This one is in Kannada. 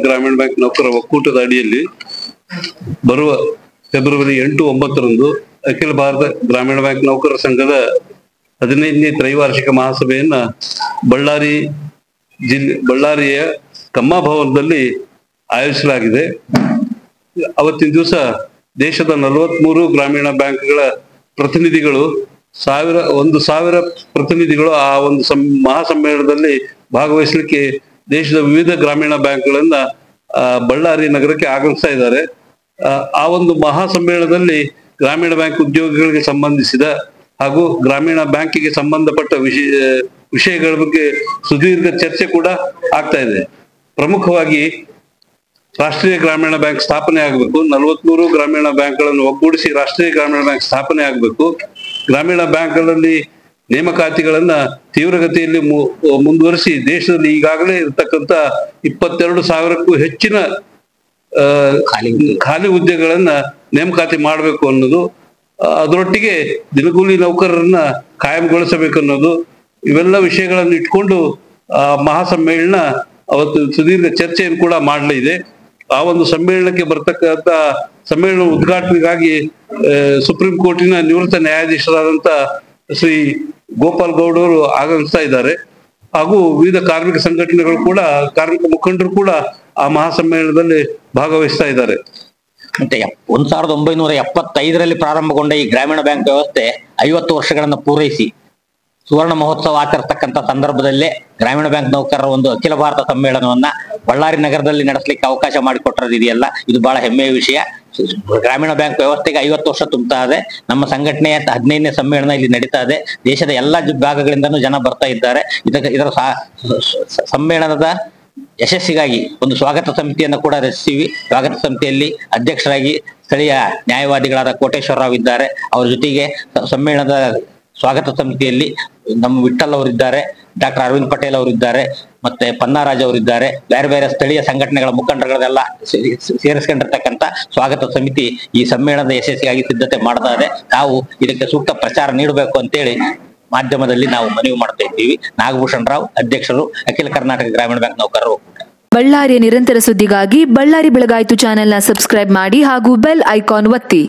ಗ್ರಾಮೀಣ ಬ್ಯಾಂಕ್ ನೌಕರರ ಒಕ್ಕೂಟದ ಅಡಿಯಲ್ಲಿ ಬರುವ ಫೆಬ್ರವರಿ 8, 9ರಂದು ಅಖಿಲ ಭಾರತ ಗ್ರಾಮೀಣ ಬ್ಯಾಂಕ್ ನೌಕರರ ಸಂಘದ 15ನೇ ತ್ರೈವಾರ್ಷಿಕ ಮಹಾಸಭೆಯನ್ನ ಬಳ್ಳಾರಿಯ ಕಮ್ಮಾ ಭವನದಲ್ಲಿ ಆಯೋಜಿಸಲಾಗಿದೆ. ಅವತ್ತಿನ ದಿವಸ ದೇಶದ 43 ಗ್ರಾಮೀಣ ಬ್ಯಾಂಕ್ಗಳ ಪ್ರತಿನಿಧಿಗಳು 1,000 ಪ್ರತಿನಿಧಿಗಳು ಆ ಒಂದು ಮಹಾಸಮ್ಮೇಳನದಲ್ಲಿ ಭಾಗವಹಿಸಲಿಕ್ಕೆ ದೇಶದ ವಿವಿಧ ಗ್ರಾಮೀಣ ಬ್ಯಾಂಕ್ಗಳನ್ನ ಬಳ್ಳಾರಿ ನಗರಕ್ಕೆ ಆಗಮಿಸ್ತಾ ಇದ್ದಾರೆ. ಆ ಒಂದು ಮಹಾಸಮ್ಮೇಳನದಲ್ಲಿ ಗ್ರಾಮೀಣ ಬ್ಯಾಂಕ್ ಉದ್ಯೋಗಿಗಳಿಗೆ ಸಂಬಂಧಿಸಿದ ಹಾಗೂ ಗ್ರಾಮೀಣ ಬ್ಯಾಂಕಿಗೆ ಸಂಬಂಧಪಟ್ಟ ವಿಷಯಗಳ ಬಗ್ಗೆ ಸುದೀರ್ಘ ಚರ್ಚೆ ಕೂಡ ಆಗ್ತಾ ಇದೆ. ಪ್ರಮುಖವಾಗಿ ರಾಷ್ಟ್ರೀಯ ಗ್ರಾಮೀಣ ಬ್ಯಾಂಕ್ ಸ್ಥಾಪನೆ ಆಗಬೇಕು. 43 ಗ್ರಾಮೀಣ ಬ್ಯಾಂಕ್ಗಳನ್ನು ಒಗ್ಗೂಡಿಸಿ ರಾಷ್ಟ್ರೀಯ ಗ್ರಾಮೀಣ ಬ್ಯಾಂಕ್ ಸ್ಥಾಪನೆ ಆಗಬೇಕು. ಗ್ರಾಮೀಣ ಬ್ಯಾಂಕ್ಗಳಲ್ಲಿ ನೇಮಕಾತಿಗಳನ್ನ ತೀವ್ರಗತಿಯಲ್ಲಿ ಮುಂದುವರಿಸಿ ದೇಶದಲ್ಲಿ ಈಗಾಗಲೇ ಇರತಕ್ಕಂತ 22,000ಕ್ಕೂ ಹೆಚ್ಚಿನ ಖಾಲಿ ಹುದ್ದೆಗಳನ್ನ ನೇಮಕಾತಿ ಮಾಡಬೇಕು ಅನ್ನೋದು, ಅದರೊಟ್ಟಿಗೆ ದಿನಗೂಲಿ ನೌಕರರನ್ನ ಕಾಯಂಗೊಳಿಸಬೇಕು ಅನ್ನೋದು, ಇವೆಲ್ಲ ವಿಷಯಗಳನ್ನು ಇಟ್ಕೊಂಡು ಮಹಾಸಮ್ಮೇಳನ ಅವತ್ತು ಸುದೀರ್ಘ ಚರ್ಚೆಯನ್ನು ಕೂಡ ಮಾಡಲಿದೆ. ಆ ಒಂದು ಸಮ್ಮೇಳನಕ್ಕೆ ಬರ್ತಕ್ಕಂಥ ಸಮ್ಮೇಳನ ಉದ್ಘಾಟನೆಗಾಗಿ ಸುಪ್ರೀಂ ಕೋರ್ಟಿನ ನಿವೃತ್ತ ನ್ಯಾಯಾಧೀಶರಾದಂತ ಶ್ರೀ ಗೋಪಾಲ್ ಗೌಡ್ ಅವರು ಆಗಮಿಸ್ತಾ ಇದ್ದಾರೆ. ಹಾಗೂ ವಿವಿಧ ಕಾರ್ಮಿಕ ಸಂಘಟನೆಗಳು ಕೂಡ, ಕಾರ್ಮಿಕ ಮುಖಂಡರು ಕೂಡ ಆ ಮಹಾಸಮ್ಮೇಳನದಲ್ಲಿ ಭಾಗವಹಿಸ್ತಾ ಇದ್ದಾರೆ. ಮತ್ತೆ 1975ರಲ್ಲಿ ಪ್ರಾರಂಭಗೊಂಡ ಈ ಗ್ರಾಮೀಣ ಬ್ಯಾಂಕ್ ವ್ಯವಸ್ಥೆ 50 ವರ್ಷಗಳನ್ನು ಪೂರೈಸಿ ಸುವರ್ಣ ಮಹೋತ್ಸವ ಆಚರಿಸತಕ್ಕಂಥ ಸಂದರ್ಭದಲ್ಲೇ ಗ್ರಾಮೀಣ ಬ್ಯಾಂಕ್ ನೌಕರರ ಒಂದು ಅಖಿಲ ಭಾರತ ಸಮ್ಮೇಳನವನ್ನ ಬಳ್ಳಾರಿ ನಗರದಲ್ಲಿ ನಡೆಸಲಿಕ್ಕೆ ಅವಕಾಶ ಮಾಡಿಕೊಟ್ಟಿರೋದಿದೆಯಲ್ಲ, ಇದು ಬಹಳ ಹೆಮ್ಮೆಯ ವಿಷಯ. ಗ್ರಾಮೀಣ ಬ್ಯಾಂಕ್ ವ್ಯವಸ್ಥೆಗೆ 50 ವರ್ಷ ತುಂಬುತ್ತಾ ಇದೆ. ನಮ್ಮ ಸಂಘಟನೆಯ 15ನೇ ಸಮ್ಮೇಳನ ಇಲ್ಲಿ ನಡೀತಾ ಇದೆ. ದೇಶದ ಎಲ್ಲಾ ಭಾಗಗಳಿಂದನೂ ಜನ ಬರ್ತಾ ಇದ್ದಾರೆ. ಇದರ ಸಮ್ಮೇಳನದ ಯಶಸ್ಸಿಗಾಗಿ ಒಂದು ಸ್ವಾಗತ ಸಮಿತಿಯನ್ನು ಕೂಡ ರಚಿಸಿವಿ. ಸ್ವಾಗತ ಸಮಿತಿಯಲ್ಲಿ ಅಧ್ಯಕ್ಷರಾಗಿ ಸ್ಥಳೀಯ ನ್ಯಾಯವಾದಿಗಳಾದ ಕೋಟೇಶ್ವರ ರಾವ್ ಇದ್ದಾರೆ. ಅವರ ಜೊತೆಗೆ ಸಮ್ಮೇಳನದ ಸ್ವಾಗತ ಸಮಿತಿಯಲ್ಲಿ ನಮ್ಮ ವಿಠಲ್ ಅವರಿದ್ದಾರೆ, ಡಾಕ್ಟರ್ ಅರವಿಂದ್ ಪಟೇಲ್ ಅವರಿದ್ದಾರೆ, ಮತ್ತೆ ಪನ್ನಾರಾಜ್ ಅವರಿದ್ದಾರೆ. ಬೇರೆ ಬೇರೆ ಸ್ಥಳೀಯ ಸಂಘಟನೆಗಳ ಮುಖಂಡರುಗಳೆಲ್ಲ ಸೇರಿಸ್ಕೊಂಡಿರ್ತಕ್ಕಂಥ ಸ್ವಾಗತ ಸಮಿತಿ ಈ ಸಮ್ಮೇಳನದ ಯಶಸ್ಸಿಗಾಗಿ ಸಿದ್ಧತೆ ಮಾಡ್ತಾ ಇದೆ. ತಾವು ಇದಕ್ಕೆ ಸೂಕ್ತ ಪ್ರಚಾರ ನೀಡಬೇಕು ಅಂತೇಳಿ ಮಾಧ್ಯಮದಲ್ಲಿ ನಾವು ಮನವಿ ಮಾಡ್ತಾ ಇದ್ದೀವಿ. ನಾಗಭೂಷಣ್ ರಾವ್, ಅಧ್ಯಕ್ಷರು, ಅಖಿಲ ಕರ್ನಾಟಕ ಗ್ರಾಮೀಣ ಬ್ಯಾಂಕ್ ನೌಕರರು. ಬಳ್ಳಾರಿಯ ನಿರಂತರ ಸುದ್ದಿಗಾಗಿ ಬಳ್ಳಾರಿ ಬೆಳಗಾಯಿತು ಚಾನೆಲ್ನ ಸಬ್ಸ್ಕ್ರೈಬ್ ಮಾಡಿ ಹಾಗೂ ಬೆಲ್ ಐಕಾನ್ ಒತ್ತಿ.